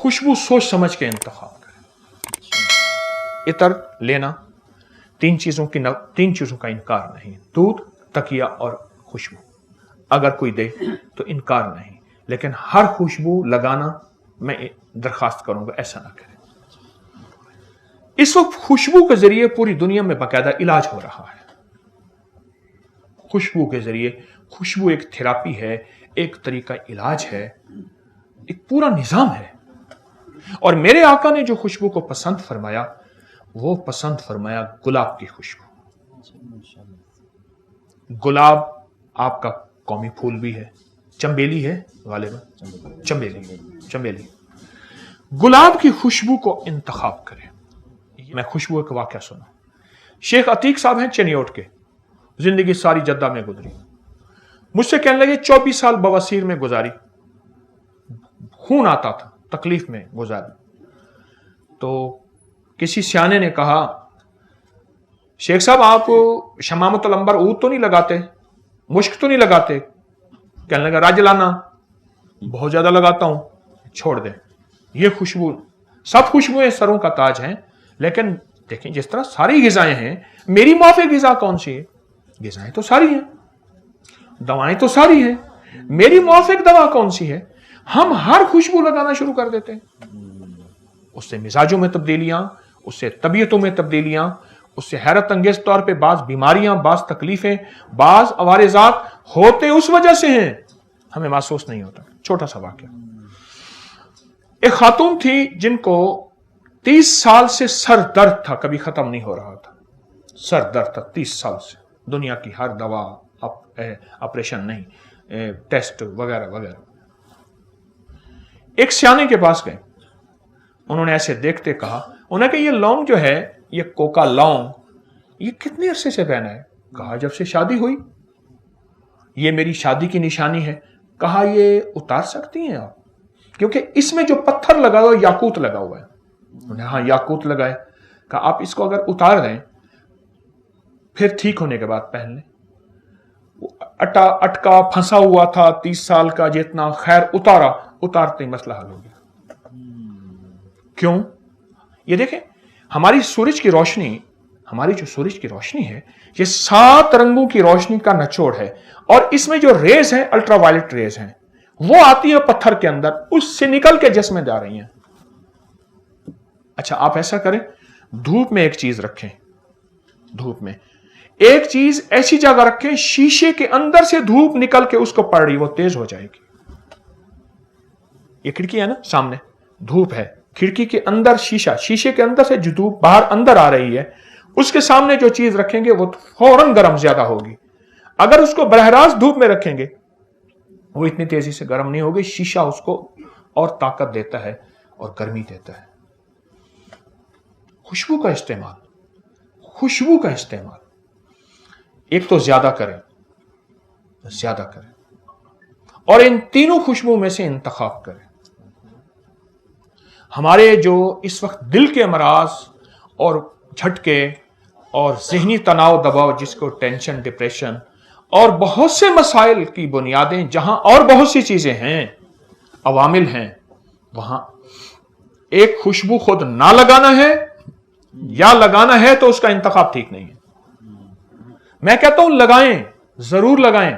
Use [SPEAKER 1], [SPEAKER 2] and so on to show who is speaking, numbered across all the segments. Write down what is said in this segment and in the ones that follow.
[SPEAKER 1] खुशबू सोच समझ के इंतखाब करें। इतर लेना, तीन चीजों का इनकार नहीं, दूध, तकिया और खुशबू। अगर कोई दे तो इनकार नहीं, लेकिन हर खुशबू लगाना मैं दरखास्त करूंगा ऐसा ना करें। इस वक्त खुशबू के जरिए पूरी दुनिया में बाकायदा इलाज हो रहा है। खुशबू के जरिए, खुशबू एक थेरापी है, एक तरीका इलाज है, एक पूरा निजाम है। और मेरे आका ने जो खुशबू को पसंद फरमाया, वो पसंद फरमाया गुलाब की खुशबू। गुलाब आपका कौमी फूल भी है, चंबेली है गालिबा, चंबेली। गुलाब की खुशबू को इंतखाब करें। मैं खुशबू का वाकया सुना। शेख अतीक साहब हैं चनियोट के, जिंदगी सारी जद्दा में गुजरी। मुझसे कहने लगे 24 साल बवासीर में गुजारी, खून आता था, तकलीफ में गुजारी। तो किसी सियाने ने कहा, शेख साहब आप शमामतुल अंबर ऊद तो नहीं लगाते, मुश्क तो नहीं लगाते? कहने लगा राजलाना बहुत ज्यादा लगाता हूं, छोड़ दे। ये खुशबू, सब खुशबुएं सरों का ताज हैं, लेकिन देखें जिस तरह सारी गिजाएं हैं, मेरी माफिक गिजा कौन सी है? गिजाएं तो सारी हैं, दवाएं तो सारी हैं, मेरी माफिक दवा कौन सी है? हम हर खुशबू लगाना शुरू कर देते हैं। उससे मिजाजों में तब्दीलियां, उससे तबीयतों में तब्दीलियां, उससे हैरत अंगेज तौर पे बाज बीमारियां, बाज तकलीफें, बाज अवारिजात होते उस वजह से हैं, हमें महसूस नहीं होता। छोटा सा वाकया, एक खातून थी जिनको 30 साल से सर दर्द था, कभी खत्म नहीं हो रहा था। सर दर्द था 30 साल से, दुनिया की हर दवा, ऑपरेशन नहीं, टेस्ट वगैरह वगैरह। एक सियाने के पास गए, उन्होंने ऐसे देखते कहा, उन्होंने कहा ये लौंग जो है, ये कोका लौंग, ये कितने अरसे से पहना है? कहा जब से शादी हुई। ये मेरी शादी की निशानी है। कहा ये उतार सकती हैं आप? क्योंकि इसमें जो पत्थर लगा हुआ है, याकूत लगा हुआ है। उन्होंने हाँ याकूत लगाए। कहा आप इसको अगर उतार दें, फिर ठीक होने के बाद पहन लें। अटका फंसा हुआ था 30 साल का, जितना खैर उतारा, उतारते ही मसला हल हो गया। क्यों? ये देखें, हमारी सूरज की रोशनी, हमारी जो सूरज की रोशनी है, ये 7 रंगों की रोशनी का निचोड़ है, और इसमें जो रेज हैं, अल्ट्रावायलेट रेज हैं, वो आती है पत्थर के अंदर, उससे निकल के जिस्म में जा रही हैं। अच्छा आप ऐसा करें, धूप में एक चीज रखें, धूप में एक चीज ऐसी जगह रखें, शीशे के अंदर से धूप निकल के उसको पड़ रही, वो तेज हो जाएगी। ये खिड़की है ना, सामने धूप है, खिड़की के अंदर शीशा, शीशे के अंदर से जो धूप बाहर अंदर आ रही है, उसके सामने जो चीज रखेंगे वो फौरन गर्म ज्यादा होगी। अगर उसको बरहरास धूप में रखेंगे, वो इतनी तेजी से गर्म नहीं होगी, शीशा उसको और ताकत देता है और गर्मी देता है। खुशबू का इस्तेमाल, खुशबू का इस्तेमाल एक तो ज्यादा करें, ज्यादा करें, और इन तीनों खुशबू में से इंतखाब करें। हमारे जो इस वक्त दिल के अमराज और झटके और जहनी तनाव दबाव, जिसको टेंशन, डिप्रेशन और बहुत से मसाइल की बुनियादें, जहां और बहुत सी चीजें हैं, अवामिल हैं, वहां एक खुशबू खुद ना लगाना है या लगाना है तो उसका इंतखाब ठीक नहीं है। मैं कहता हूं लगाएं, जरूर लगाएं।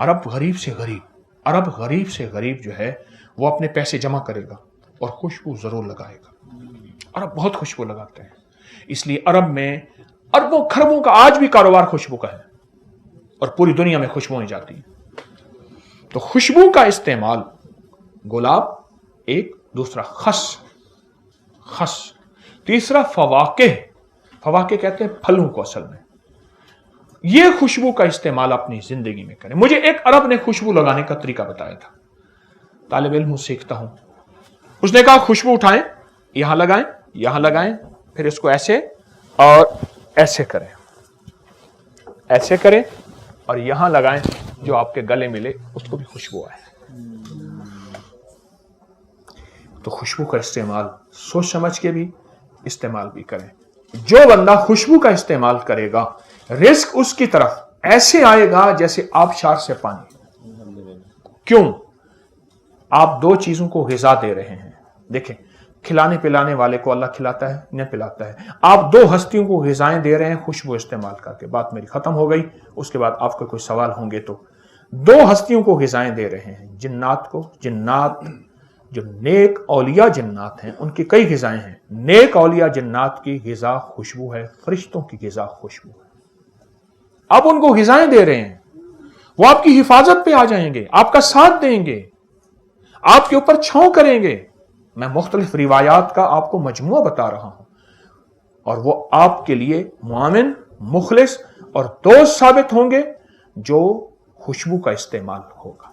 [SPEAKER 1] अरब गरीब से गरीब जो है, वो अपने पैसे जमा करेगा और खुशबू जरूर लगाएगा। अरब बहुत खुशबू लगाते हैं, इसलिए अरब में अरबों खरबों का आज भी कारोबार खुशबू का है, और पूरी दुनिया में खुशबुएं जाती हैं। तो खुशबू का इस्तेमाल, गुलाब एक, दूसरा खस, तीसरा फवाके कहते हैं फलों को असल में। ये खुशबू का इस्तेमाल अपनी जिंदगी में करें। मुझे एक अरब ने खुशबू लगाने का तरीका बताया था, तालिब इल्म सीखता हूं। उसने कहा खुशबू उठाएं, यहां लगाएं, फिर इसको ऐसे और ऐसे करें और यहां लगाएं, जो आपके गले मिले उसको भी खुशबू आए। तो खुशबू का इस्तेमाल सोच समझ के भी इस्तेमाल भी करें। जो बंदा खुशबू का इस्तेमाल करेगा, रिस्क उसकी तरफ ऐसे आएगा जैसे आबशार से पानी। क्यों? आप 2 चीजों को ग़िज़ा दे रहे हैं, دیکھیں کھلانے پلانے والے کو اللہ کھلاتا ہے نہ پلاتا ہے. آپ دو ہستیوں کو غذائیں دے رہے ہیں خوشبو استعمال کر کے. بات میری ختم ہو گئی. اس کے بعد آپ کو کوئی سوال ہوں گے تو. دو ہستیوں کو غذائیں دے رہے ہیں, جنات کو. جنات جو نیک اولیاء جنات ہیں ان کی کئی غذائیں ہیں. نیک اولیاء جنات کی غذا خوشبو ہے, فرشتوں کی غذا خوشبو ہے. آپ ان کو غذائیں دے رہے ہیں, وہ آپ کی حفاظت پہ آ جائیں گے, آپ کا ساتھ دیں گے, آپ کے اوپر چھاؤں کریں گے. میں مختلف روایات کا آپ کو مجموعہ بتا رہا ہوں, اور وہ آپ کے لیے معاون, مخلص اور دوست ثابت ہوں گے جو خوشبو کا استعمال ہوگا.